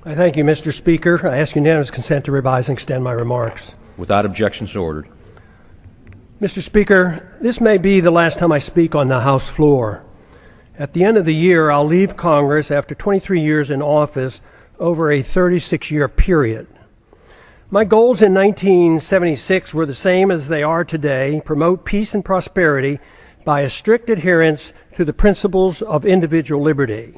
I thank you, Mr. Speaker. I ask unanimous consent to revise and extend my remarks. Without objection, so ordered. Mr. Speaker, this may be the last time I speak on the House floor. At the end of the year, I'll leave Congress after 23 years in office over a 36-year period. My goals in 1976 were the same as they are today: promote peace and prosperity by a strict adherence to the principles of individual liberty.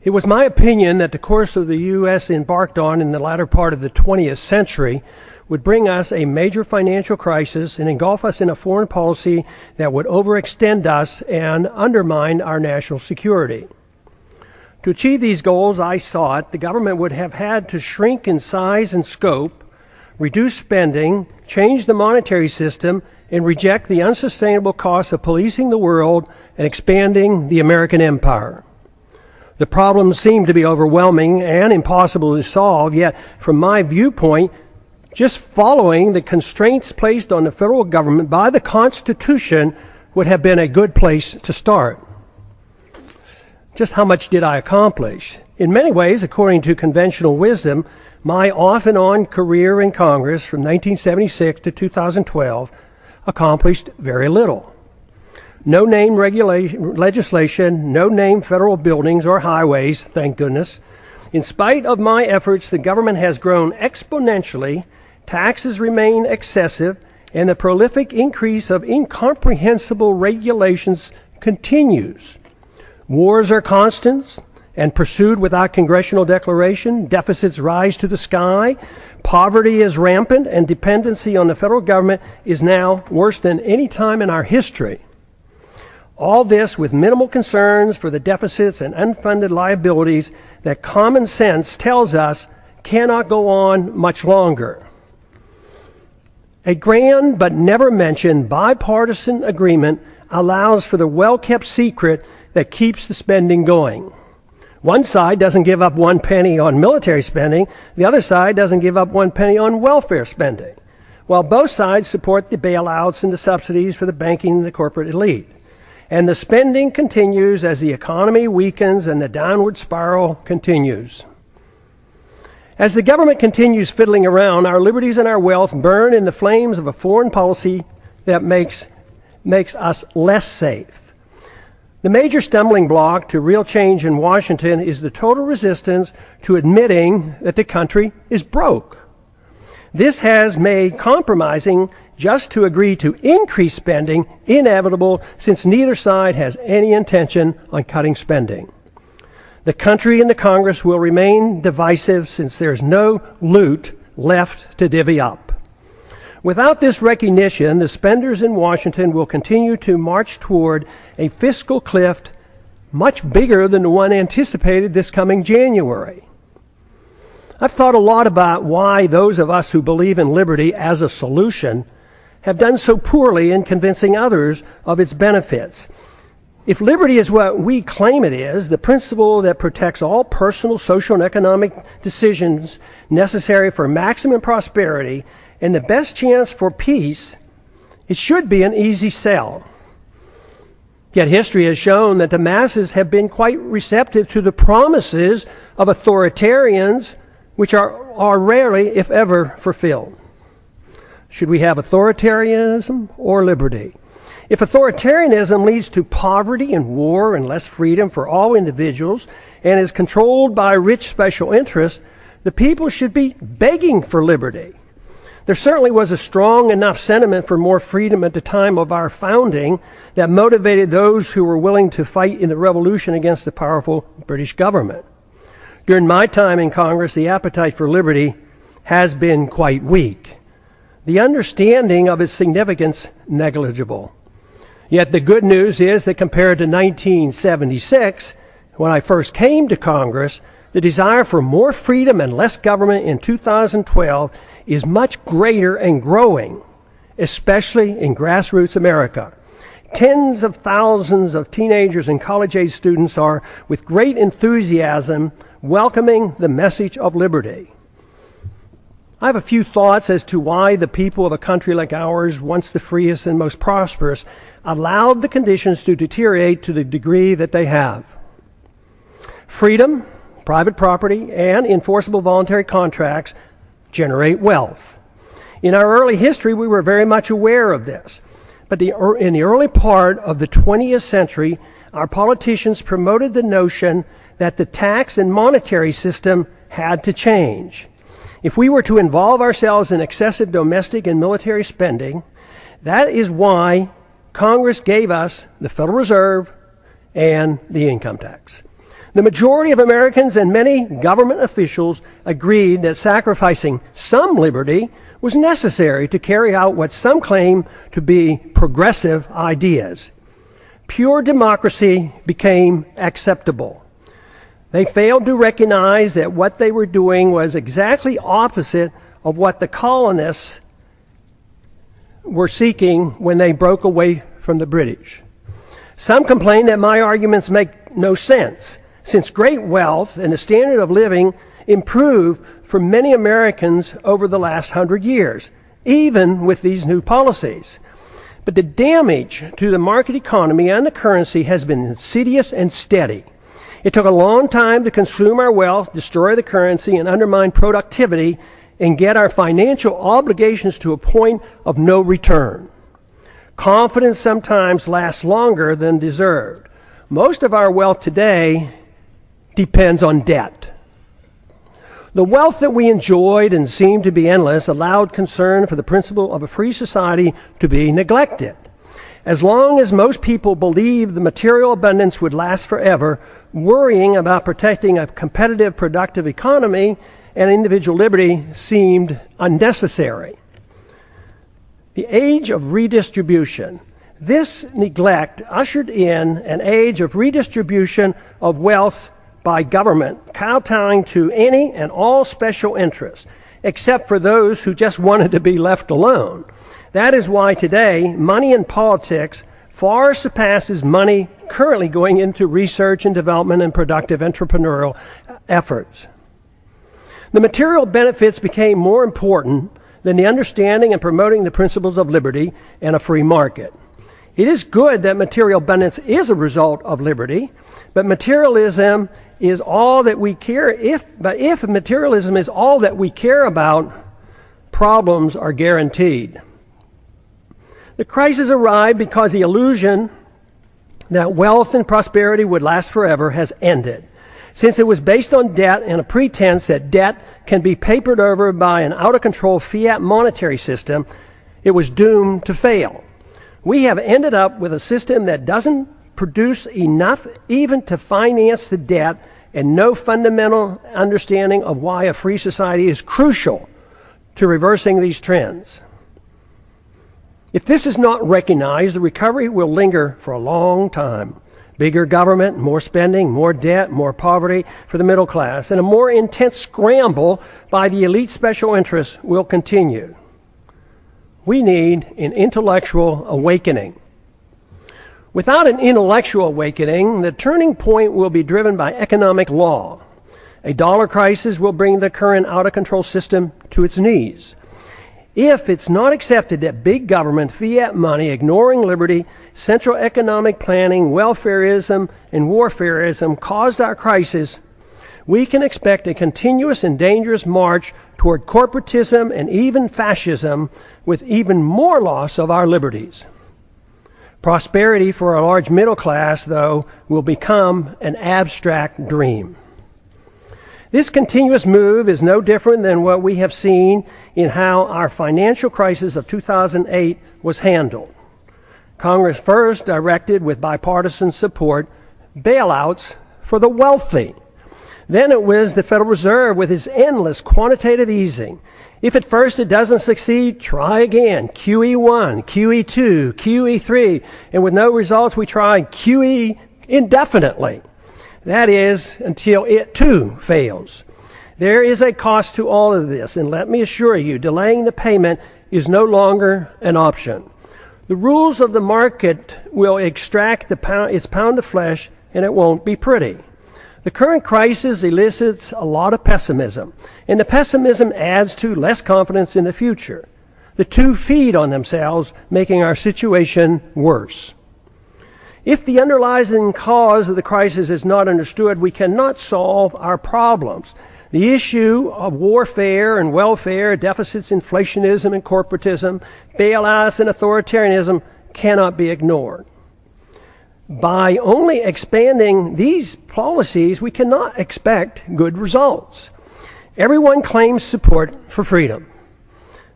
It was my opinion that the course of the U.S. embarked on in the latter part of the 20th century would bring us a major financial crisis and engulf us in a foreign policy that would overextend us and undermine our national security. To achieve these goals, I sought, the government would have had to shrink in size and scope, reduce spending, change the monetary system, and reject the unsustainable costs of policing the world and expanding the American empire. The problems seemed to be overwhelming and impossible to solve, yet from my viewpoint, just following the constraints placed on the federal government by the Constitution would have been a good place to start. Just how much did I accomplish? In many ways, according to conventional wisdom, my off and on career in Congress from 1976 to 2012 accomplished very little. No name legislation, no name federal buildings or highways, thank goodness. In spite of my efforts, the government has grown exponentially, taxes remain excessive, and the prolific increase of incomprehensible regulations continues. Wars are constant and pursued without congressional declaration. Deficits rise to the sky. Poverty is rampant, and dependency on the federal government is now worse than any time in our history. All this with minimal concerns for the deficits and unfunded liabilities that common sense tells us cannot go on much longer. A grand but never mentioned bipartisan agreement allows for the well-kept secret that keeps the spending going. One side doesn't give up 1 penny on military spending, the other side doesn't give up 1 penny on welfare spending, while both sides support the bailouts and the subsidies for the banking and the corporate elite. And the spending continues as the economy weakens and the downward spiral continues. As the government continues fiddling around, our liberties and our wealth burn in the flames of a foreign policy that makes us less safe. The major stumbling block to real change in Washington is the total resistance to admitting that the country is broke. This has made compromising just to agree to increase spending inevitable, since neither side has any intention on cutting spending. The country and the Congress will remain divisive since there's no loot left to divvy up. Without this recognition, the spenders in Washington will continue to march toward a fiscal cliff much bigger than the one anticipated this coming January. I've thought a lot about why those of us who believe in liberty as a solution have done so poorly in convincing others of its benefits. If liberty is what we claim it is, the principle that protects all personal, social, and economic decisions necessary for maximum prosperity and the best chance for peace, it should be an easy sell. Yet history has shown that the masses have been quite receptive to the promises of authoritarians, which are rarely, if ever, fulfilled. Should we have authoritarianism or liberty? If authoritarianism leads to poverty and war and less freedom for all individuals and is controlled by rich special interests, the people should be begging for liberty. There certainly was a strong enough sentiment for more freedom at the time of our founding that motivated those who were willing to fight in the revolution against the powerful British government. During my time in Congress, the appetite for liberty has been quite weak. The understanding of its significance negligible. Yet the good news is that compared to 1976, when I first came to Congress, the desire for more freedom and less government in 2012 is much greater and growing, especially in grassroots America. Tens of thousands of teenagers and college-age students are, with great enthusiasm, welcoming the message of liberty. I have a few thoughts as to why the people of a country like ours, once the freest and most prosperous, allowed the conditions to deteriorate to the degree that they have. Freedom, private property, and enforceable voluntary contracts generate wealth. In our early history, we were very much aware of this. But in the early part of the 20th century, our politicians promoted the notion that the tax and monetary system had to change. If we were to involve ourselves in excessive domestic and military spending, that is why Congress gave us the Federal Reserve and the income tax. The majority of Americans and many government officials agreed that sacrificing some liberty was necessary to carry out what some claim to be progressive ideas. Pure democracy became acceptable. They failed to recognize that what they were doing was exactly opposite of what the colonists were seeking when they broke away from the British. Some complain that my arguments make no sense, since great wealth and the standard of living improved for many Americans over the last 100 years, even with these new policies. But the damage to the market economy and the currency has been insidious and steady. It took a long time to consume our wealth, destroy the currency, and undermine productivity, and get our financial obligations to a point of no return. Confidence sometimes lasts longer than deserved. Most of our wealth today depends on debt. The wealth that we enjoyed and seemed to be endless allowed concern for the principle of a free society to be neglected. As long as most people believed the material abundance would last forever, worrying about protecting a competitive, productive economy and individual liberty seemed unnecessary. The age of redistribution. This neglect ushered in an age of redistribution of wealth by government, kowtowing to any and all special interests, except for those who just wanted to be left alone. That is why today, money in politics far surpasses money currently going into research and development and productive entrepreneurial efforts. The material benefits became more important than the understanding and promoting the principles of liberty and a free market. It is good that material abundance is a result of liberty, but materialism is all that we care. If materialism is all that we care about, problems are guaranteed. The crisis arrived because the illusion that wealth and prosperity would last forever has ended. Since it was based on debt and a pretense that debt can be papered over by an out-of-control fiat monetary system, it was doomed to fail. We have ended up with a system that doesn't produce enough even to finance the debt, and no fundamental understanding of why a free society is crucial to reversing these trends. If this is not recognized, the recovery will linger for a long time. Bigger government, more spending, more debt, more poverty for the middle class, and a more intense scramble by the elite special interests will continue. We need an intellectual awakening. Without an intellectual awakening, the turning point will be driven by economic law. A dollar crisis will bring the current out-of-control system to its knees. If it's not accepted that big government, fiat money, ignoring liberty, central economic planning, welfareism, and warfareism caused our crisis, we can expect a continuous and dangerous march toward corporatism and even fascism, with even more loss of our liberties. Prosperity for a large middle class, though, will become an abstract dream. This continuous move is no different than what we have seen in how our financial crisis of 2008 was handled. Congress first directed, with bipartisan support, bailouts for the wealthy. Then it was the Federal Reserve with its endless quantitative easing. If at first it doesn't succeed, try again. QE1, QE2, QE3, and with no results, we try QE indefinitely. That is, until it too fails. There is a cost to all of this, and let me assure you, delaying the payment is no longer an option. The rules of the market will extract its pound of flesh, and it won't be pretty. The current crisis elicits a lot of pessimism, and the pessimism adds to less confidence in the future. The two feed on themselves, making our situation worse. If the underlying cause of the crisis is not understood, we cannot solve our problems. The issue of warfare and welfare, deficits, inflationism and corporatism, bailouts and authoritarianism cannot be ignored. By only expanding these policies, we cannot expect good results. Everyone claims support for freedom,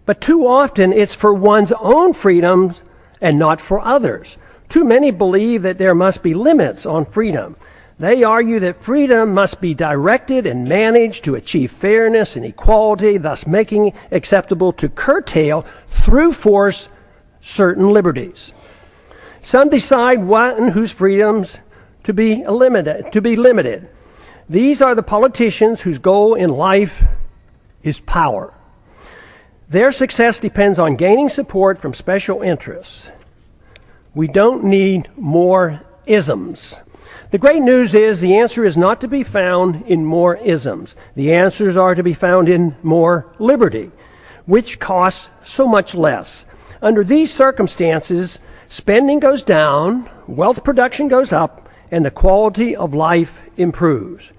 but too often it's for one's own freedoms and not for others. Too many believe that there must be limits on freedom. They argue that freedom must be directed and managed to achieve fairness and equality, thus making it acceptable to curtail through force certain liberties. Some decide what and whose freedoms to be limited. These are the politicians whose goal in life is power. Their success depends on gaining support from special interests. We don't need more isms. The great news is the answer is not to be found in more isms. The answers are to be found in more liberty, which costs so much less. Under these circumstances, spending goes down, wealth production goes up, and the quality of life improves.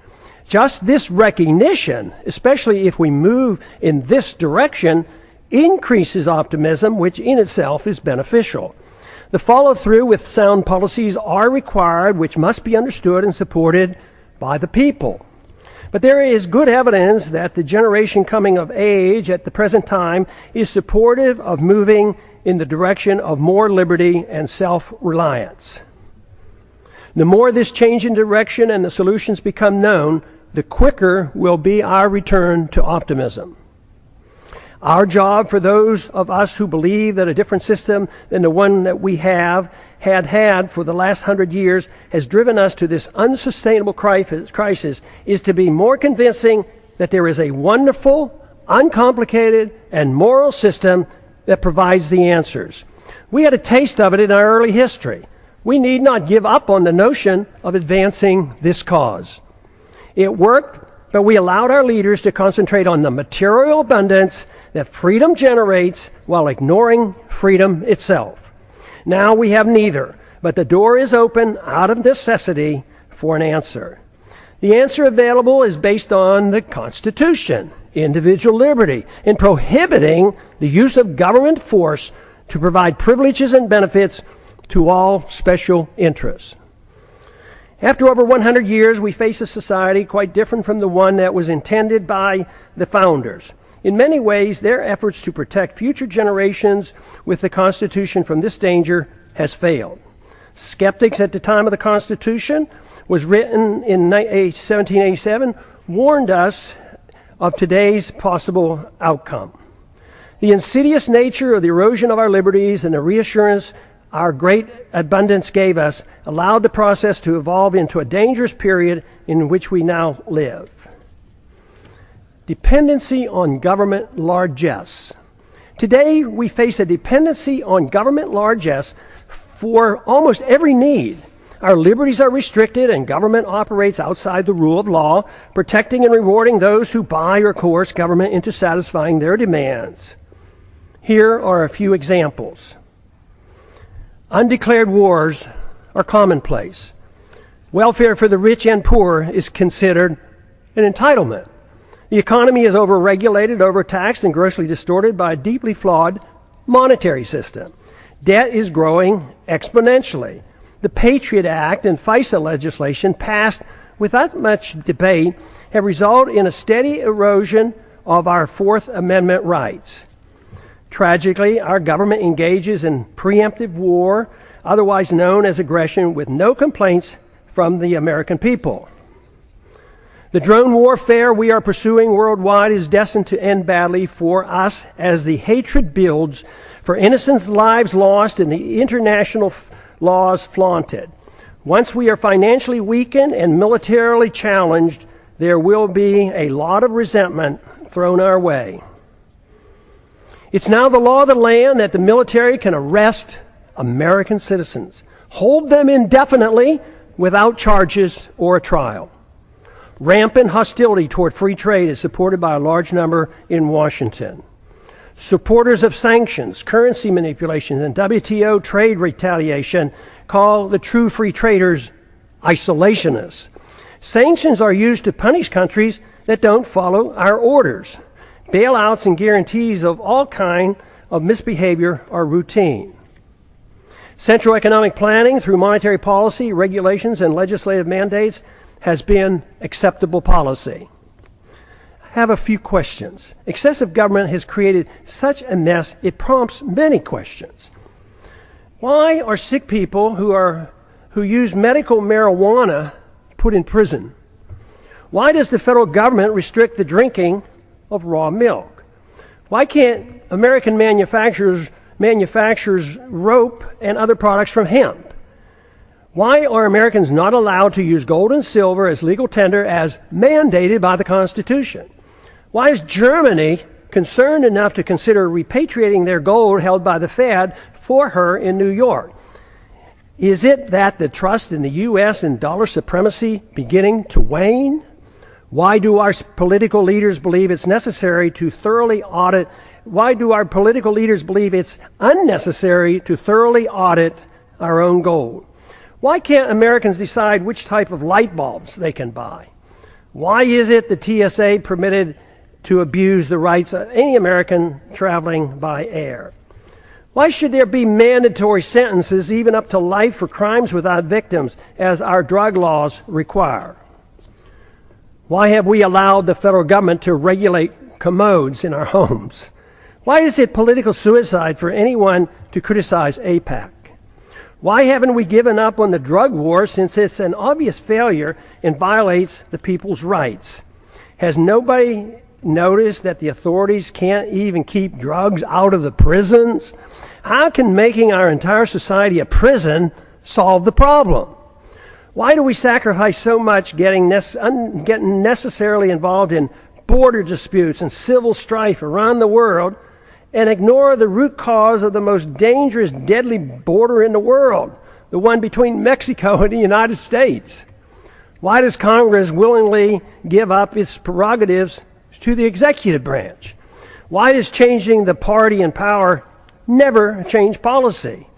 Just this recognition, especially if we move in this direction, increases optimism, which in itself is beneficial. The follow-through with sound policies are required, which must be understood and supported by the people. But there is good evidence that the generation coming of age at the present time is supportive of moving in the direction of more liberty and self-reliance. The more this change in direction and the solutions become known, the quicker will be our return to optimism. Our job for those of us who believe that a different system than the one that we had for the last 100 years has driven us to this unsustainable crisis is to be more convincing that there is a wonderful, uncomplicated, and moral system that provides the answers. We had a taste of it in our early history. We need not give up on the notion of advancing this cause. It worked, but we allowed our leaders to concentrate on the material abundance that freedom generates while ignoring freedom itself. Now we have neither, but the door is open out of necessity for an answer. The answer available is based on the Constitution, individual liberty, in prohibiting the use of government force to provide privileges and benefits to all special interests. After over 100 years, we face a society quite different from the one that was intended by the founders. In many ways, their efforts to protect future generations with the Constitution from this danger has failed. Skeptics at the time of the Constitution, was written in 1787, warned us of today's possible outcome. The insidious nature of the erosion of our liberties and the reassurance our great abundance gave us allowed the process to evolve into a dangerous period in which we now live. Dependency on government largesse. Today, we face a dependency on government largesse for almost every need. Our liberties are restricted and government operates outside the rule of law, protecting and rewarding those who buy or coerce government into satisfying their demands. Here are a few examples. Undeclared wars are commonplace. Welfare for the rich and poor is considered an entitlement. The economy is overregulated, overtaxed, and grossly distorted by a deeply flawed monetary system. Debt is growing exponentially. The Patriot Act and FISA legislation passed without much debate have resulted in a steady erosion of our Fourth Amendment rights. Tragically, our government engages in preemptive war, otherwise known as aggression, with no complaints from the American people. The drone warfare we are pursuing worldwide is destined to end badly for us as the hatred builds, for innocent lives lost and the international laws flaunted. Once we are financially weakened and militarily challenged, there will be a lot of resentment thrown our way. It's now the law of the land that the military can arrest American citizens, hold them indefinitely without charges or a trial. Rampant hostility toward free trade is supported by a large number in Washington. Supporters of sanctions, currency manipulation, and WTO trade retaliation call the true free traders isolationists. Sanctions are used to punish countries that don't follow our orders. Bailouts and guarantees of all kinds of misbehavior are routine. Central economic planning through monetary policy, regulations, and legislative mandates has been acceptable policy. I have a few questions. Excessive government has created such a mess, it prompts many questions. Why are sick people who use medical marijuana put in prison? Why does the federal government restrict the drinking of raw milk? Why can't American manufacturers rope and other products from hemp? Why are Americans not allowed to use gold and silver as legal tender as mandated by the Constitution? Why is Germany concerned enough to consider repatriating their gold held by the Fed for her in New York? Is it that the trust in the U.S. and dollar supremacy beginning to wane? Why do our political leaders believe it's necessary to thoroughly audit? Why do our political leaders believe it's unnecessary to thoroughly audit our own gold? Why can't Americans decide which type of light bulbs they can buy? Why is it the TSA permitted to abuse the rights of any American traveling by air? Why should there be mandatory sentences, even up to life, for crimes without victims, as our drug laws require? Why have we allowed the federal government to regulate commodes in our homes? Why is it political suicide for anyone to criticize AIPAC? Why haven't we given up on the drug war, since it's an obvious failure and violates the people's rights? Has nobody noticed that the authorities can't even keep drugs out of the prisons? How can making our entire society a prison solve the problem? Why do we sacrifice so much getting necessarily involved in border disputes and civil strife around the world and ignore the root cause of the most dangerous, deadly border in the world, the one between Mexico and the United States? Why does Congress willingly give up its prerogatives to the executive branch? Why does changing the party in power never change policy?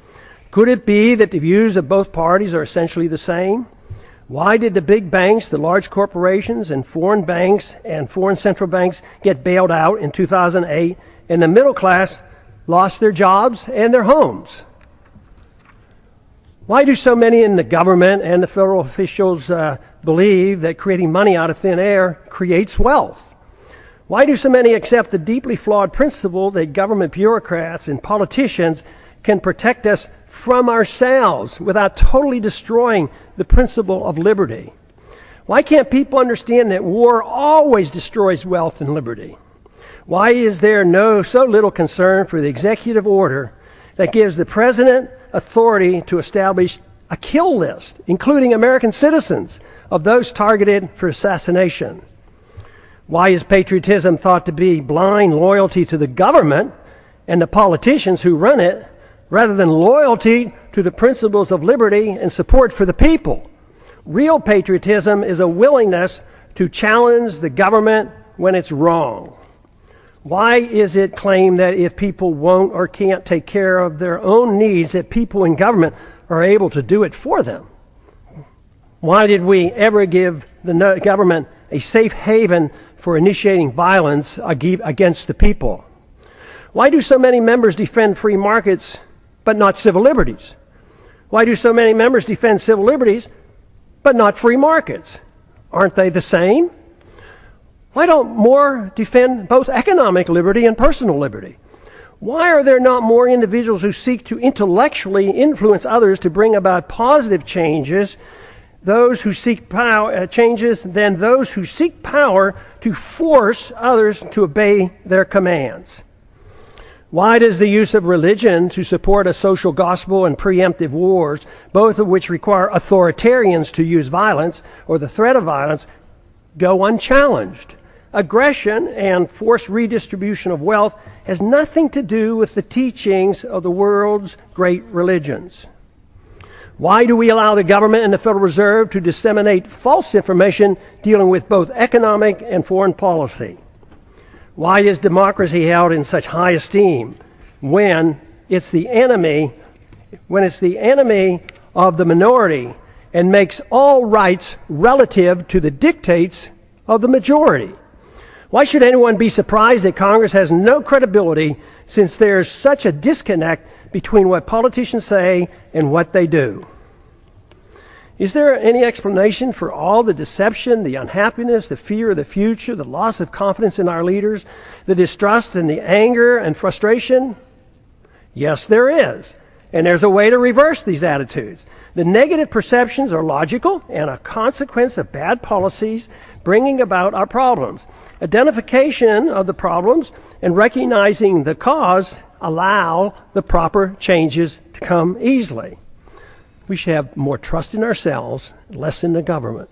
Could it be that the views of both parties are essentially the same? Why did the big banks, the large corporations, and foreign banks and foreign central banks get bailed out in 2008, and the middle class lost their jobs and their homes? Why do so many in the government and the federal officials believe that creating money out of thin air creates wealth? Why do so many accept the deeply flawed principle that government bureaucrats and politicians can protect us from ourselves without totally destroying the principle of liberty? Why can't people understand that war always destroys wealth and liberty? Why is there so little concern for the executive order that gives the president authority to establish a kill list, including American citizens, of those targeted for assassination? Why is patriotism thought to be blind loyalty to the government and the politicians who run it, rather than loyalty to the principles of liberty and support for the people? Real patriotism is a willingness to challenge the government when it's wrong. Why is it claimed that if people won't or can't take care of their own needs, that people in government are able to do it for them? Why did we ever give the government a safe haven for initiating violence against the people? Why do so many members defend free markets but not civil liberties? Why do so many members defend civil liberties but not free markets? Aren't they the same? Why don't more defend both economic liberty and personal liberty? Why are there not more individuals who seek to intellectually influence others to bring about positive changes, those who seek changes, than those who seek power to force others to obey their commands? Why does the use of religion to support a social gospel and preemptive wars, both of which require authoritarians to use violence or the threat of violence, go unchallenged? Aggression and forced redistribution of wealth has nothing to do with the teachings of the world's great religions. Why do we allow the government and the Federal Reserve to disseminate false information dealing with both economic and foreign policy? Why is democracy held in such high esteem when it's the enemy of the minority and makes all rights relative to the dictates of the majority. Why should anyone be surprised that Congress has no credibility since there's such a disconnect between what politicians say and what they do? Is there any explanation for all the deception, the unhappiness, the fear of the future, the loss of confidence in our leaders, the distrust and the anger and frustration? Yes, there is. And there's a way to reverse these attitudes. The negative perceptions are logical and a consequence of bad policies bringing about our problems. Identification of the problems and recognizing the cause allow the proper changes to come easily. We should have more trust in ourselves, less in the government.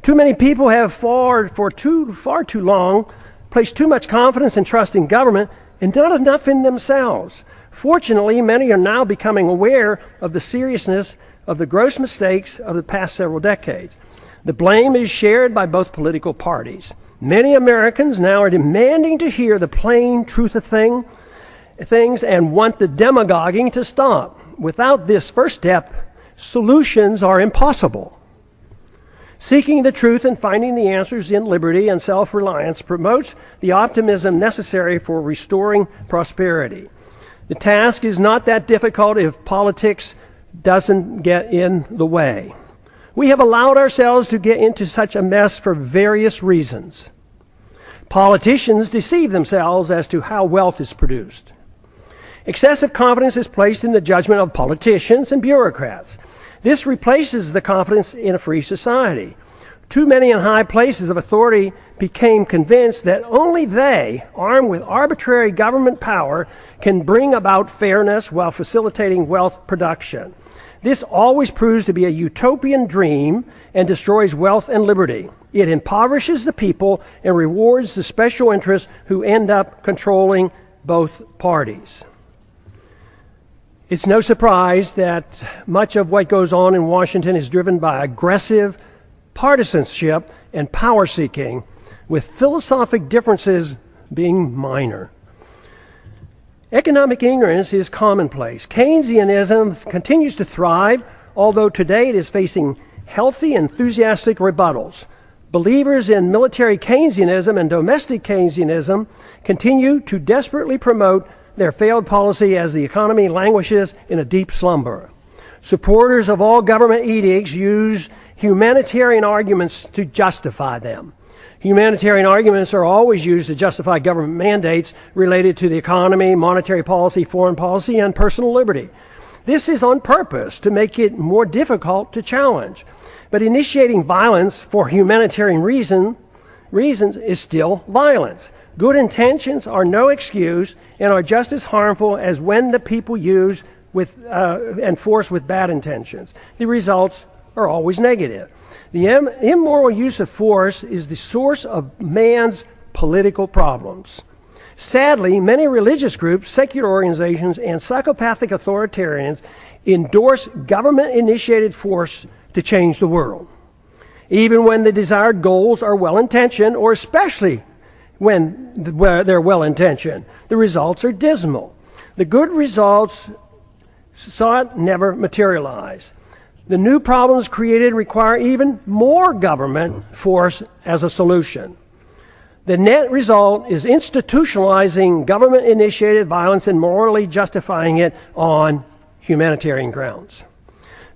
Too many people have far too long placed too much confidence and trust in government and not enough in themselves. Fortunately, many are now becoming aware of the seriousness of the gross mistakes of the past several decades. The blame is shared by both political parties. Many Americans now are demanding to hear the plain truth of things and want the demagoguing to stop. Without this first step, solutions are impossible. Seeking the truth and finding the answers in liberty and self-reliance promotes the optimism necessary for restoring prosperity. The task is not that difficult if politics doesn't get in the way. We have allowed ourselves to get into such a mess for various reasons. Politicians deceive themselves as to how wealth is produced. Excessive confidence is placed in the judgment of politicians and bureaucrats. This replaces the confidence in a free society. Too many in high places of authority became convinced that only they, armed with arbitrary government power, can bring about fairness while facilitating wealth production. This always proves to be a utopian dream and destroys wealth and liberty. It impoverishes the people and rewards the special interests who end up controlling both parties. It's no surprise that much of what goes on in Washington is driven by aggressive partisanship and power seeking, with philosophic differences being minor. Economic ignorance is commonplace. Keynesianism continues to thrive, although today it is facing healthy, enthusiastic rebuttals. Believers in military Keynesianism and domestic Keynesianism continue to desperately promote their failed policy as the economy languishes in a deep slumber. Supporters of all government edicts use humanitarian arguments to justify them. Humanitarian arguments are always used to justify government mandates related to the economy, monetary policy, foreign policy, and personal liberty. This is on purpose to make it more difficult to challenge. But initiating violence for humanitarian reasons is still violence. Good intentions are no excuse and are just as harmful as when the people use and force with bad intentions. The results are always negative. The immoral use of force is the source of man's political problems. Sadly, many religious groups, secular organizations, and psychopathic authoritarians endorse government-initiated force to change the world. Even when the desired goals are well-intentioned, or especially when they're well-intentioned, the results are dismal. The good results sought never materialize. The new problems created require even more government force as a solution. The net result is institutionalizing government-initiated violence and morally justifying it on humanitarian grounds.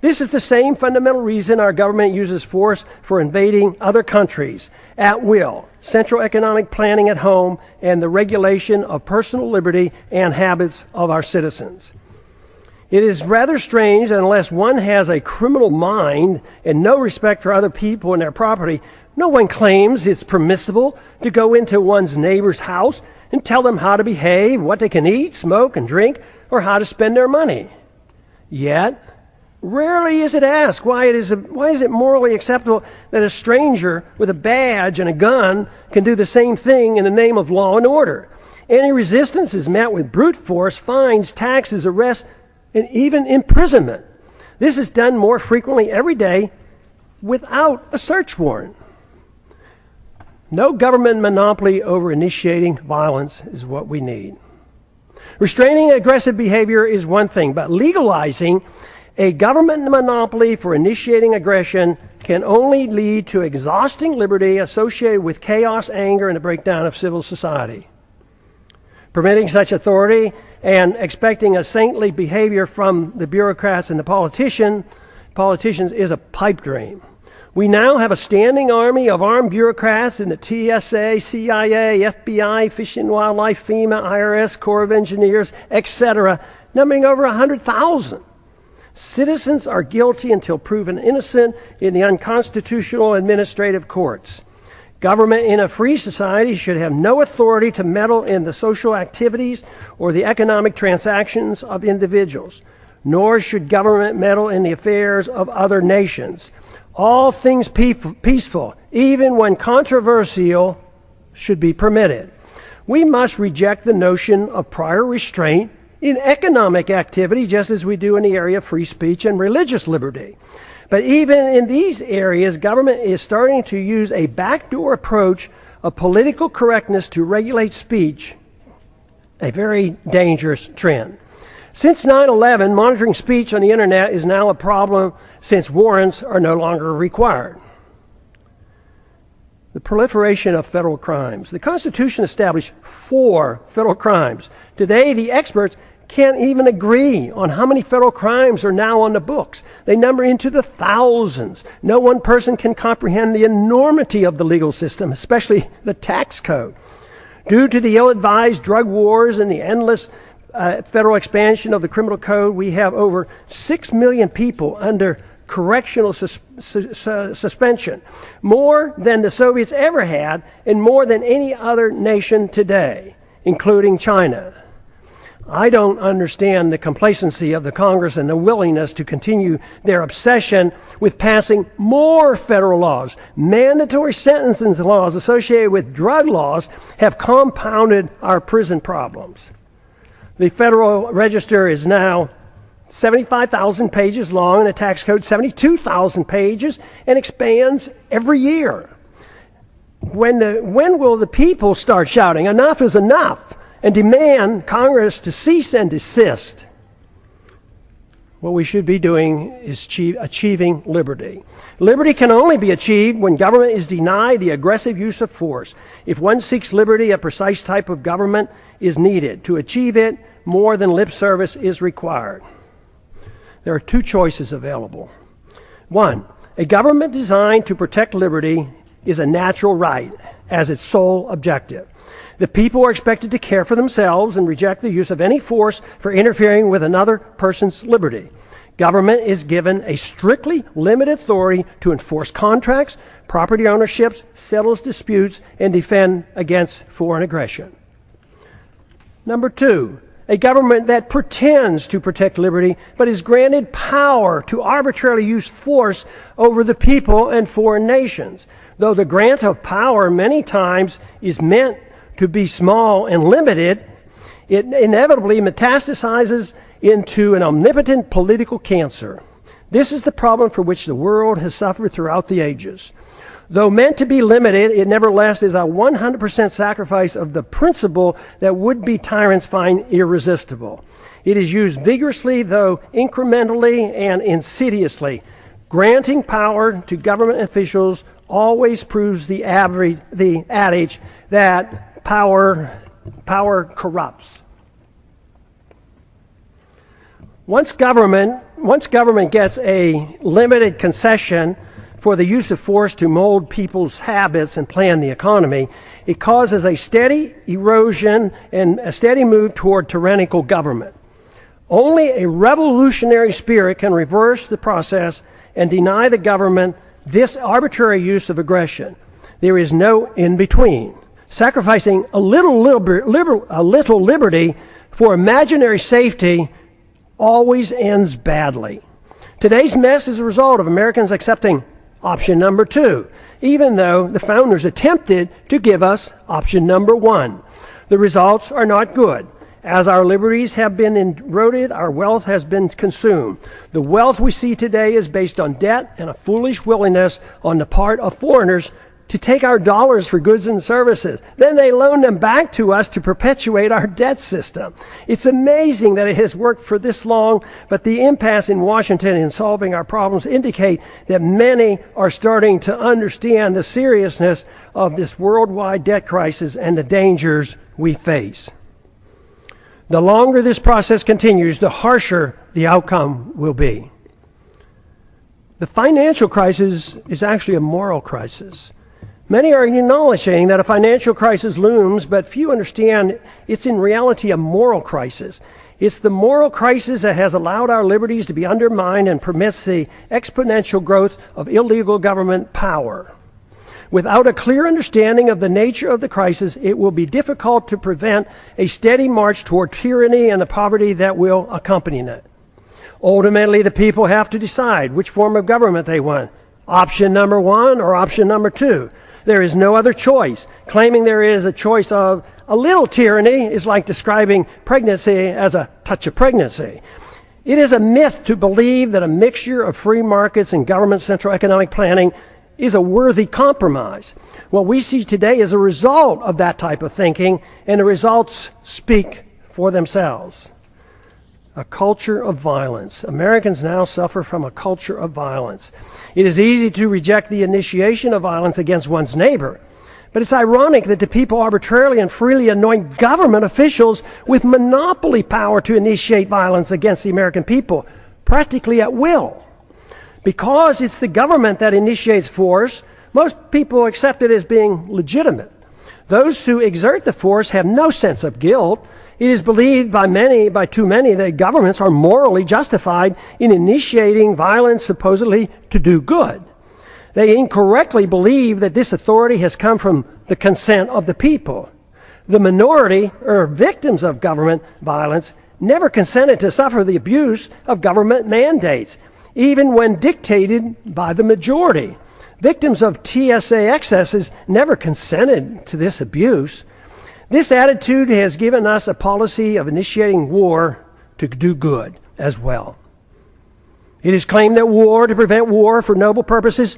This is the same fundamental reason our government uses force for invading other countries at will, central economic planning at home, and the regulation of personal liberty and habits of our citizens. It is rather strange that unless one has a criminal mind and no respect for other people and their property, no one claims it's permissible to go into one's neighbor's house and tell them how to behave, what they can eat, smoke, and drink, or how to spend their money. Yet, rarely is it asked why is it morally acceptable that a stranger with a badge and a gun can do the same thing in the name of law and order. Any resistance is met with brute force, fines, taxes, arrests, and even imprisonment. This is done more frequently every day without a search warrant. No government monopoly over initiating violence is what we need. Restraining aggressive behavior is one thing, but legalizing A government monopoly for initiating aggression can only lead to exhausting liberty associated with chaos, anger, and the breakdown of civil society. Permitting such authority and expecting a saintly behavior from the bureaucrats and the politicians is a pipe dream. We now have a standing army of armed bureaucrats in the TSA, CIA, FBI, Fish and Wildlife, FEMA, IRS, Corps of Engineers, etc., numbering over 100,000. Citizens are guilty until proven innocent in the unconstitutional administrative courts. Government in a free society should have no authority to meddle in the social activities or the economic transactions of individuals, nor should government meddle in the affairs of other nations. All things peaceful, even when controversial, should be permitted. We must reject the notion of prior restraint in economic activity, just as we do in the area of free speech and religious liberty. But even in these areas, government is starting to use a backdoor approach of political correctness to regulate speech, a very dangerous trend. Since 9/11, monitoring speech on the internet is now a problem since warrants are no longer required. The proliferation of federal crimes. The Constitution established 4 federal crimes. Today, the experts can't even agree on how many federal crimes are now on the books. They number into the thousands. No one person can comprehend the enormity of the legal system, especially the tax code. Due to the ill-advised drug wars and the endless federal expansion of the criminal code, we have over 6 million people under correctional suspension, more than the Soviets ever had and more than any other nation today, including China. I don't understand the complacency of the Congress and the willingness to continue their obsession with passing more federal laws. Mandatory sentencing laws associated with drug laws have compounded our prison problems. The Federal Register is now 75,000 pages long and the tax code 72,000 pages and expands every year. When will the people start shouting, "Enough is enough," and demand Congress to cease and desist? What we should be doing is achieving liberty. Liberty can only be achieved when government is denied the aggressive use of force. If one seeks liberty, a precise type of government is needed. To achieve it, more than lip service is required. There are 2 choices available. 1, a government designed to protect liberty is a natural right as its sole objective. The people are expected to care for themselves and reject the use of any force for interfering with another person's liberty. Government is given a strictly limited authority to enforce contracts, property ownerships, settle disputes, and defend against foreign aggression. Number 2, a government that pretends to protect liberty but is granted power to arbitrarily use force over the people and foreign nations. Though the grant of power many times is meant to be small and limited, it inevitably metastasizes into an omnipotent political cancer. This is the problem for which the world has suffered throughout the ages. Though meant to be limited, it nevertheless is a 100% sacrifice of the principle that would-be tyrants find irresistible. It is used vigorously, though incrementally and insidiously. Granting power to government officials always proves the adage that power corrupts. Once government gets a limited concession for the use of force to mold people's habits and plan the economy, it causes a steady erosion and a steady move toward tyrannical government. Only a revolutionary spirit can reverse the process and deny the government this arbitrary use of aggression. There is no in-between. Sacrificing a little liberty for imaginary safety always ends badly. Today's mess is a result of Americans accepting option number 2, even though the founders attempted to give us option number 1. The results are not good. As our liberties have been eroded, our wealth has been consumed. The wealth we see today is based on debt and a foolish willingness on the part of foreigners to take our dollars for goods and services. Then they loan them back to us to perpetuate our debt system. It's amazing that it has worked for this long, but the impasse in Washington in solving our problems indicate that many are starting to understand the seriousness of this worldwide debt crisis and the dangers we face. The longer this process continues, the harsher the outcome will be. The financial crisis is actually a moral crisis. Many are acknowledging that a financial crisis looms, but few understand it's in reality a moral crisis. It's the moral crisis that has allowed our liberties to be undermined and permits the exponential growth of illegal government power. Without a clear understanding of the nature of the crisis, it will be difficult to prevent a steady march toward tyranny and the poverty that will accompany it. Ultimately, the people have to decide which form of government they want. Option number 1 or option number 2. There is no other choice. Claiming there is a choice of a little tyranny is like describing pregnancy as a touch of pregnancy. It is a myth to believe that a mixture of free markets and government central economic planning is a worthy compromise. What we see today is a result of that type of thinking, and the results speak for themselves. A culture of violence. Americans now suffer from a culture of violence. It is easy to reject the initiation of violence against one's neighbor, but it's ironic that the people arbitrarily and freely anoint government officials with monopoly power to initiate violence against the American people, practically at will. Because it's the government that initiates force, most people accept it as being legitimate. Those who exert the force have no sense of guilt. It is believed by too many, that governments are morally justified in initiating violence supposedly to do good. They incorrectly believe that this authority has come from the consent of the people. The minority, or victims of government violence, never consented to suffer the abuse of government mandates, even when dictated by the majority. Victims of TSA excesses never consented to this abuse. This attitude has given us a policy of initiating war to do good as well. It is claimed that war to prevent war for noble purposes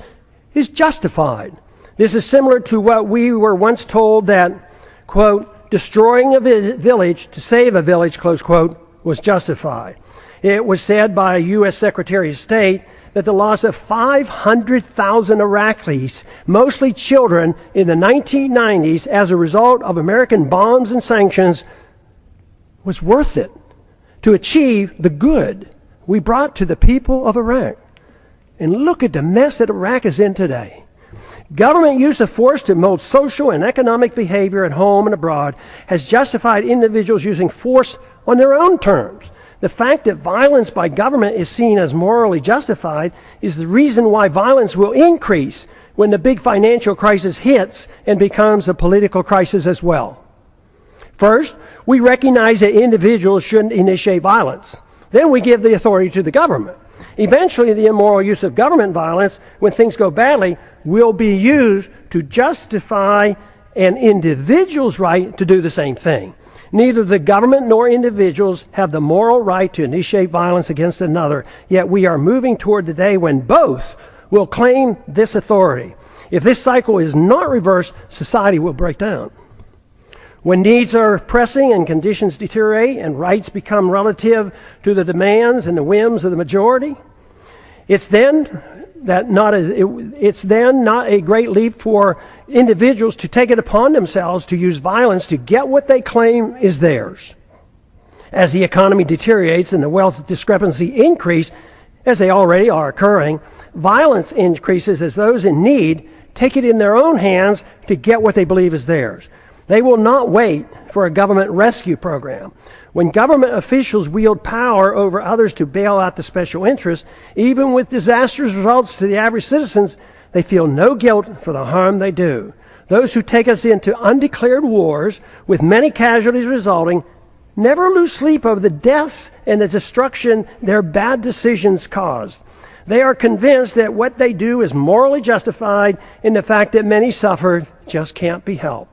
is justified. This is similar to what we were once told that, quote, destroying a village to save a village, close quote, was justified. It was said by a U.S. Secretary of State that the loss of 500,000 Iraqis, mostly children, in the 1990s as a result of American bombs and sanctions was worth it to achieve the good we brought to the people of Iraq. And look at the mess that Iraq is in today. Government use of force to mold social and economic behavior at home and abroad has justified individuals using force on their own terms. The fact that violence by government is seen as morally justified is the reason why violence will increase when the big financial crisis hits and becomes a political crisis as well. First, we recognize that individuals shouldn't initiate violence. Then we give the authority to the government. Eventually, the immoral use of government violence, when things go badly, will be used to justify an individual's right to do the same thing. Neither the government nor individuals have the moral right to initiate violence against another, yet we are moving toward the day when both will claim this authority. If this cycle is not reversed, society will break down. When needs are pressing and conditions deteriorate and rights become relative to the demands and the whims of the majority, it's then not a great leap for individuals to take it upon themselves to use violence to get what they claim is theirs. As the economy deteriorates and the wealth discrepancy increase, as they already are occurring, violence increases as those in need take it in their own hands to get what they believe is theirs. They will not wait for a government rescue program. When government officials wield power over others to bail out the special interests, even with disastrous results to the average citizens, they feel no guilt for the harm they do. Those who take us into undeclared wars, with many casualties resulting, never lose sleep over the deaths and the destruction their bad decisions caused. They are convinced that what they do is morally justified, and the fact that many suffered just can't be helped.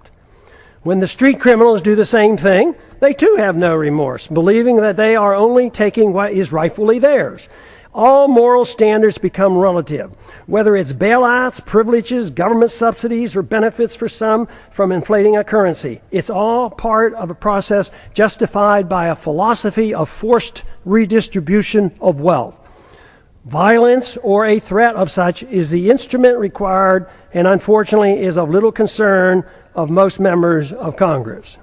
When the street criminals do the same thing, they too have no remorse, believing that they are only taking what is rightfully theirs. All moral standards become relative, whether it's bailouts, privileges, government subsidies, or benefits for some from inflating a currency. It's all part of a process justified by a philosophy of forced redistribution of wealth. Violence or a threat of such is the instrument required and unfortunately is of little concern of most members of Congress.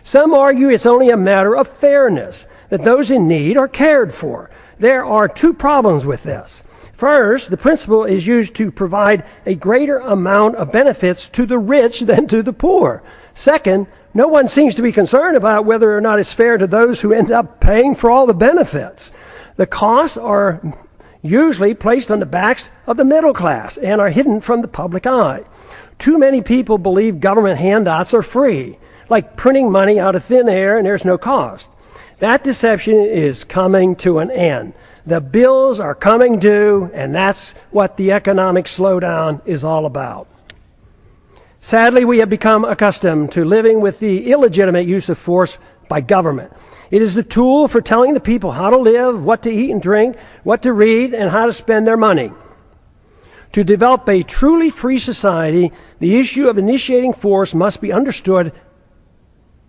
Some argue it's only a matter of fairness, that those in need are cared for. There are two problems with this. First, the principle is used to provide a greater amount of benefits to the rich than to the poor. Second, no one seems to be concerned about whether or not it's fair to those who end up paying for all the benefits. The costs are usually placed on the backs of the middle class and are hidden from the public eye. Too many people believe government handouts are free, like printing money out of thin air and there's no cost. That deception is coming to an end. The bills are coming due, and that's what the economic slowdown is all about. Sadly, we have become accustomed to living with the illegitimate use of force by government. It is the tool for telling the people how to live, what to eat and drink, what to read, and how to spend their money. To develop a truly free society, the issue of initiating force must be understood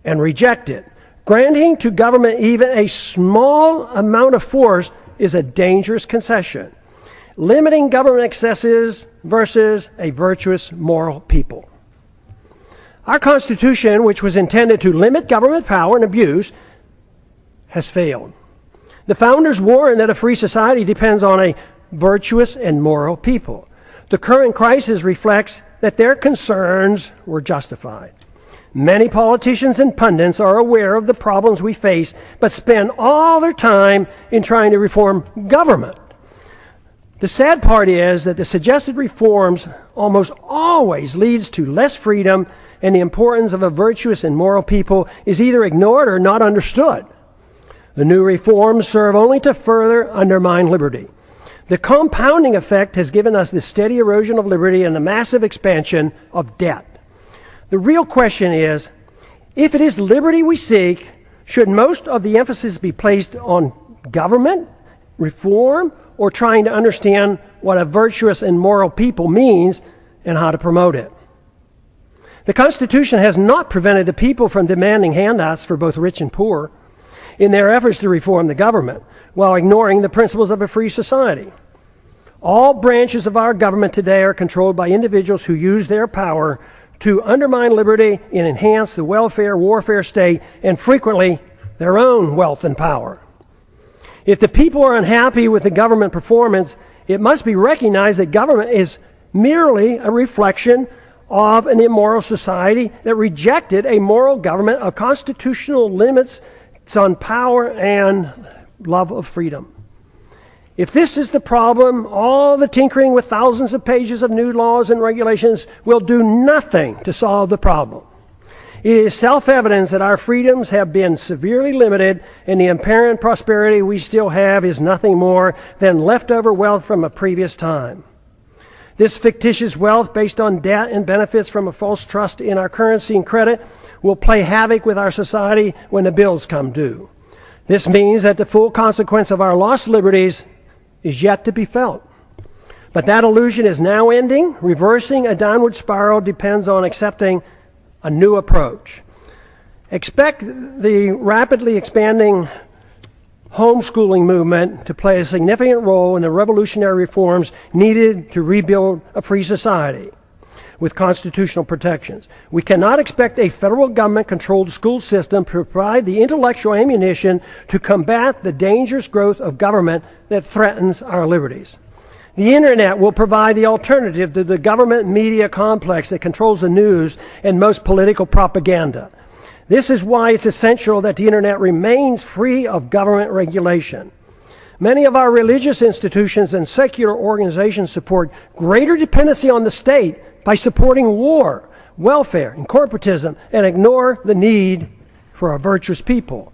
and rejected. Granting to government even a small amount of force is a dangerous concession. Limiting government excesses versus a virtuous moral people. Our Constitution, which was intended to limit government power and abuse, has failed. The founders warned that a free society depends on a virtuous and moral people. The current crisis reflects that their concerns were justified. Many politicians and pundits are aware of the problems we face, but spend all their time in trying to reform government. The sad part is that the suggested reforms almost always leads to less freedom, and the importance of a virtuous and moral people is either ignored or not understood. The new reforms serve only to further undermine liberty. The compounding effect has given us the steady erosion of liberty and the massive expansion of debt. The real question is, if it is liberty we seek, should most of the emphasis be placed on government, reform, or trying to understand what a virtuous and moral people means and how to promote it? The Constitution has not prevented the people from demanding handouts for both rich and poor in their efforts to reform the government, while ignoring the principles of a free society. All branches of our government today are controlled by individuals who use their power to undermine liberty and enhance the welfare warfare state, and frequently their own wealth and power. If the people are unhappy with the government performance, it must be recognized that government is merely a reflection of an immoral society that rejected a moral government of constitutional limits on power and love of freedom. If this is the problem, all the tinkering with thousands of pages of new laws and regulations will do nothing to solve the problem. It is self-evident that our freedoms have been severely limited, and the apparent prosperity we still have is nothing more than leftover wealth from a previous time. This fictitious wealth based on debt and benefits from a false trust in our currency and credit will play havoc with our society when the bills come due. This means that the full consequence of our lost liberties is yet to be felt. But that illusion is now ending. Reversing a downward spiral depends on accepting a new approach. Expect the rapidly expanding homeschooling movement to play a significant role in the revolutionary reforms needed to rebuild a free society with constitutional protections. We cannot expect a federal government-controlled school system to provide the intellectual ammunition to combat the dangerous growth of government that threatens our liberties. The internet will provide the alternative to the government media complex that controls the news and most political propaganda. This is why it's essential that the internet remains free of government regulation. Many of our religious institutions and secular organizations support greater dependency on the state by supporting war, welfare, and corporatism, and ignore the need for a virtuous people.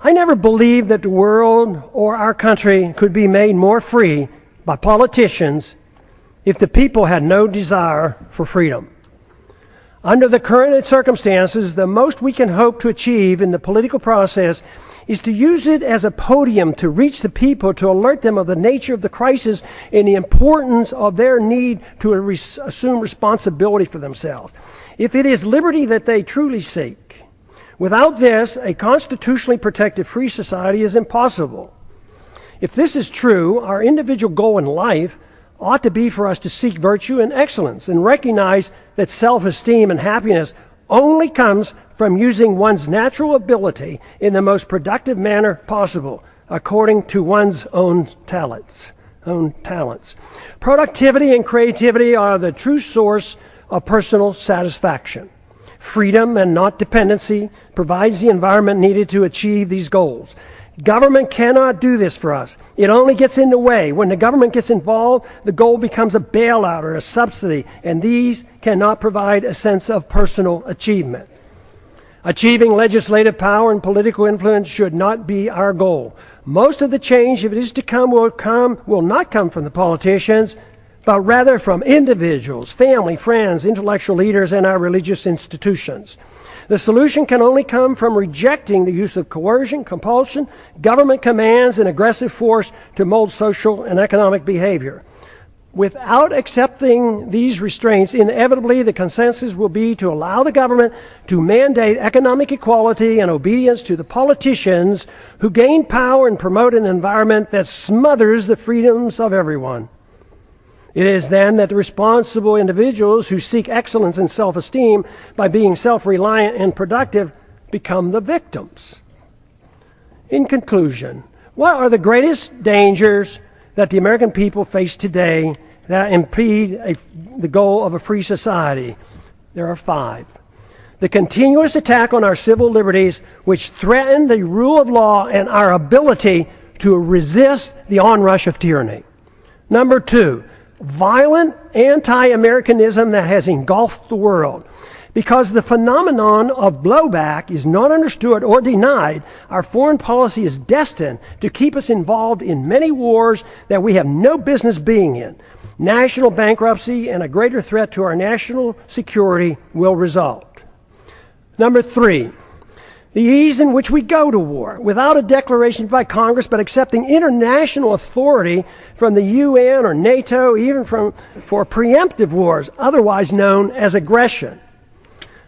I never believed that the world or our country could be made more free by politicians if the people had no desire for freedom. Under the current circumstances, the most we can hope to achieve in the political process is to use it as a podium to reach the people, to alert them of the nature of the crisis and the importance of their need to assume responsibility for themselves. If it is liberty that they truly seek, without this, a constitutionally protected free society is impossible. If this is true, our individual goal in life ought to be for us to seek virtue and excellence and recognize that self-esteem and happiness only comes from using one's natural ability in the most productive manner possible, according to one's own talents. Productivity and creativity are the true source of personal satisfaction. Freedom and not dependency provides the environment needed to achieve these goals. Government cannot do this for us. It only gets in the way. When the government gets involved, the goal becomes a bailout or a subsidy, and these cannot provide a sense of personal achievement. Achieving legislative power and political influence should not be our goal. Most of the change, if it is to come, will not come from the politicians, but rather from individuals, family, friends, intellectual leaders, and our religious institutions. The solution can only come from rejecting the use of coercion, compulsion, government commands, and aggressive force to mold social and economic behavior. Without accepting these restraints, inevitably the consensus will be to allow the government to mandate economic equality and obedience to the politicians who gain power and promote an environment that smothers the freedoms of everyone. It is then that the responsible individuals who seek excellence and self-esteem by being self-reliant and productive become the victims. In conclusion, what are the greatest dangers that the American people face today that impede the goal of a free society? There are 5. The continuous attack on our civil liberties, which threaten the rule of law and our ability to resist the onrush of tyranny. Number 2, violent anti-Americanism that has engulfed the world. Because the phenomenon of blowback is not understood or denied, our foreign policy is destined to keep us involved in many wars that we have no business being in. National bankruptcy and a greater threat to our national security will result. Number 3, the ease in which we go to war, without a declaration by Congress, but accepting international authority from the UN or NATO, even for preemptive wars, otherwise known as aggression.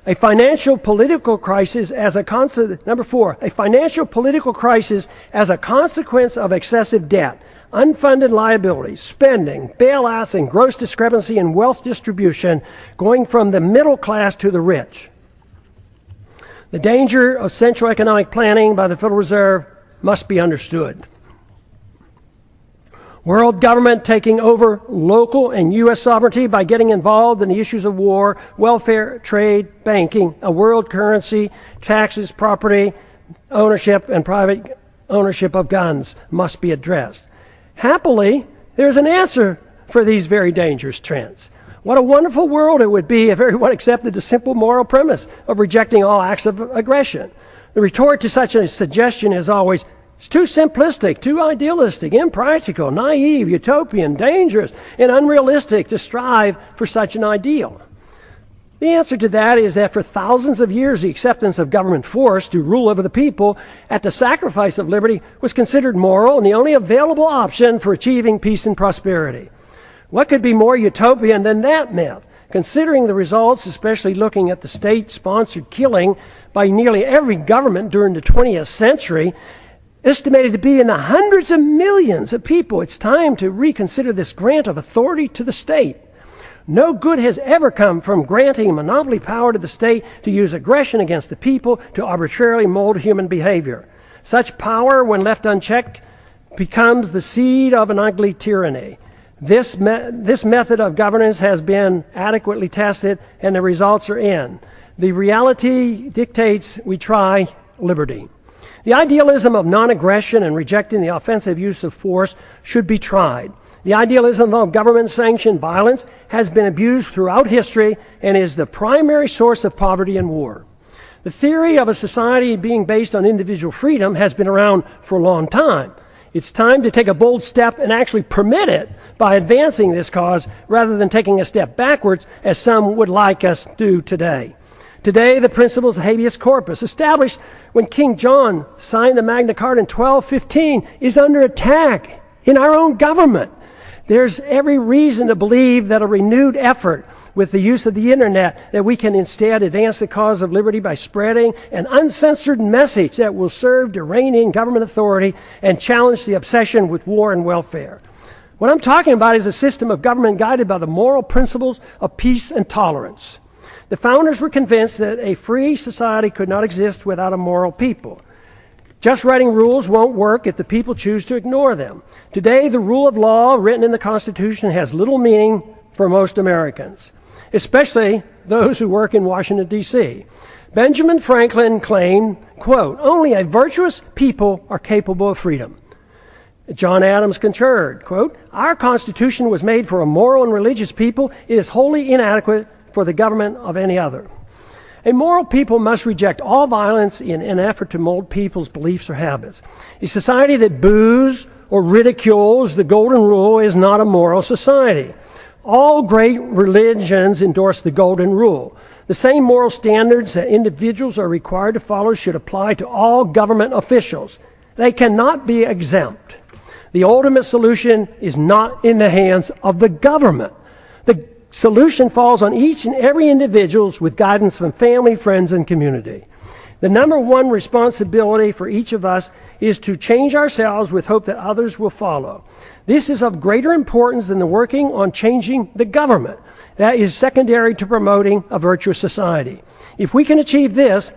A financial political crisis as a Number 4, a financial political crisis as a consequence of excessive debt, unfunded liabilities, spending, bailouts, and gross discrepancy in wealth distribution, going from the middle class to the rich. The danger of central economic planning by the Federal Reserve must be understood. World government taking over local and U.S. sovereignty by getting involved in the issues of war, welfare, trade, banking, a world currency, taxes, property, ownership, and private ownership of guns must be addressed. Happily, there's an answer for these very dangerous trends. What a wonderful world it would be if everyone accepted the simple moral premise of rejecting all acts of aggression. The retort to such a suggestion is always, it's too simplistic, too idealistic, impractical, naive, utopian, dangerous, and unrealistic to strive for such an ideal. The answer to that is that for thousands of years, the acceptance of government force to rule over the people at the sacrifice of liberty was considered moral and the only available option for achieving peace and prosperity. What could be more utopian than that myth? Considering the results, especially looking at the state-sponsored killing by nearly every government during the 20th century, estimated to be in the hundreds of millions of people, it's time to reconsider this grant of authority to the state. No good has ever come from granting monopoly power to the state to use aggression against the people to arbitrarily mold human behavior. Such power, when left unchecked, becomes the seed of an ugly tyranny. This method of governance has been adequately tested, and the results are in. The reality dictates we try liberty. The idealism of non-aggression and rejecting the offensive use of force should be tried. The idealism of government-sanctioned violence has been abused throughout history and is the primary source of poverty and war. The theory of a society being based on individual freedom has been around for a long time. It's time to take a bold step and actually permit it by advancing this cause rather than taking a step backwards as some would like us to do today. Today, the principles of habeas corpus, established when King John signed the Magna Carta in 1215, is under attack in our own government. There's every reason to believe that a renewed effort with the use of the internet, that we can instead advance the cause of liberty by spreading an uncensored message that will serve to rein in government authority and challenge the obsession with war and welfare. What I'm talking about is a system of government guided by the moral principles of peace and tolerance. The founders were convinced that a free society could not exist without a moral people. Just writing rules won't work if the people choose to ignore them. Today, the rule of law written in the Constitution has little meaning for most Americans, especially those who work in Washington, D.C. Benjamin Franklin claimed, quote, "Only a virtuous people are capable of freedom." John Adams concurred, quote, "Our Constitution was made for a moral and religious people. It is wholly inadequate for the government of any other." A moral people must reject all violence in an effort to mold people's beliefs or habits. A society that boos or ridicules the golden rule is not a moral society. All great religions endorse the golden rule. The same moral standards that individuals are required to follow should apply to all government officials. They cannot be exempt. The ultimate solution is not in the hands of the government. The solution falls on each and every individual with guidance from family, friends, and community. The number one responsibility for each of us is to change ourselves with hope that others will follow. This is of greater importance than the working on changing the government. That is secondary to promoting a virtuous society. If we can achieve this,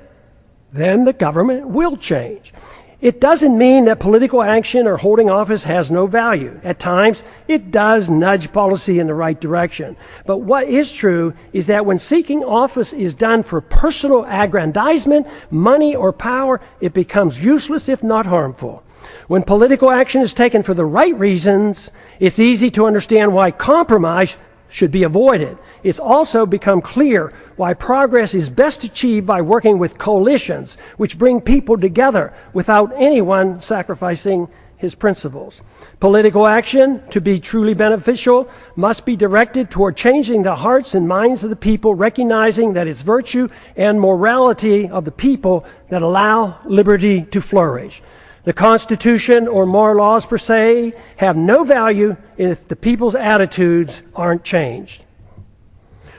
then the government will change. It doesn't mean that political action or holding office has no value. At times, it does nudge policy in the right direction. But what is true is that when seeking office is done for personal aggrandizement, money, or power, it becomes useless if not harmful. When political action is taken for the right reasons, it's easy to understand why compromise should be avoided. It's also become clear why progress is best achieved by working with coalitions, which bring people together without anyone sacrificing his principles. Political action, to be truly beneficial, must be directed toward changing the hearts and minds of the people, recognizing that it's virtue and morality of the people that allow liberty to flourish. The Constitution or moral laws per se have no value if the people's attitudes aren't changed.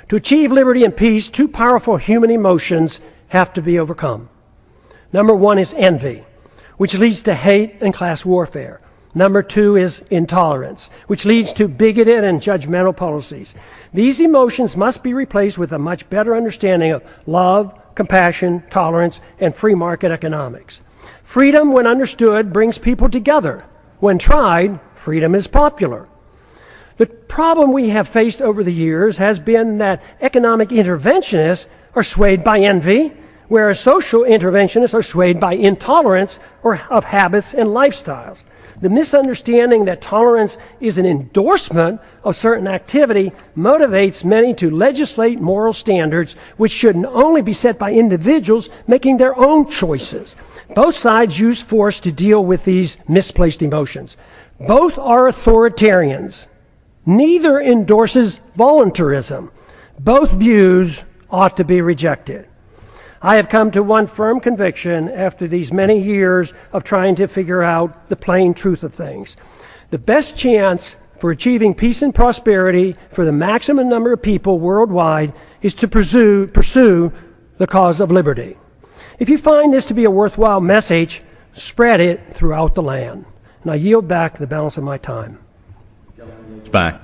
To achieve liberty and peace, two powerful human emotions have to be overcome. Number one is envy, which leads to hate and class warfare. Number two is intolerance, which leads to bigoted and judgmental policies. These emotions must be replaced with a much better understanding of love, compassion, tolerance, and free market economics. Freedom, when understood, brings people together. When tried, freedom is popular. The problem we have faced over the years has been that economic interventionists are swayed by envy, whereas social interventionists are swayed by intolerance or of habits and lifestyles. The misunderstanding that tolerance is an endorsement of certain activity motivates many to legislate moral standards which should only be set by individuals making their own choices. Both sides use force to deal with these misplaced emotions. Both are authoritarians. Neither endorses voluntarism. Both views ought to be rejected. I have come to one firm conviction after these many years of trying to figure out the plain truth of things. The best chance for achieving peace and prosperity for the maximum number of people worldwide is to pursue the cause of liberty. If you find this to be a worthwhile message, spread it throughout the land. And I yield back the balance of my time. Back.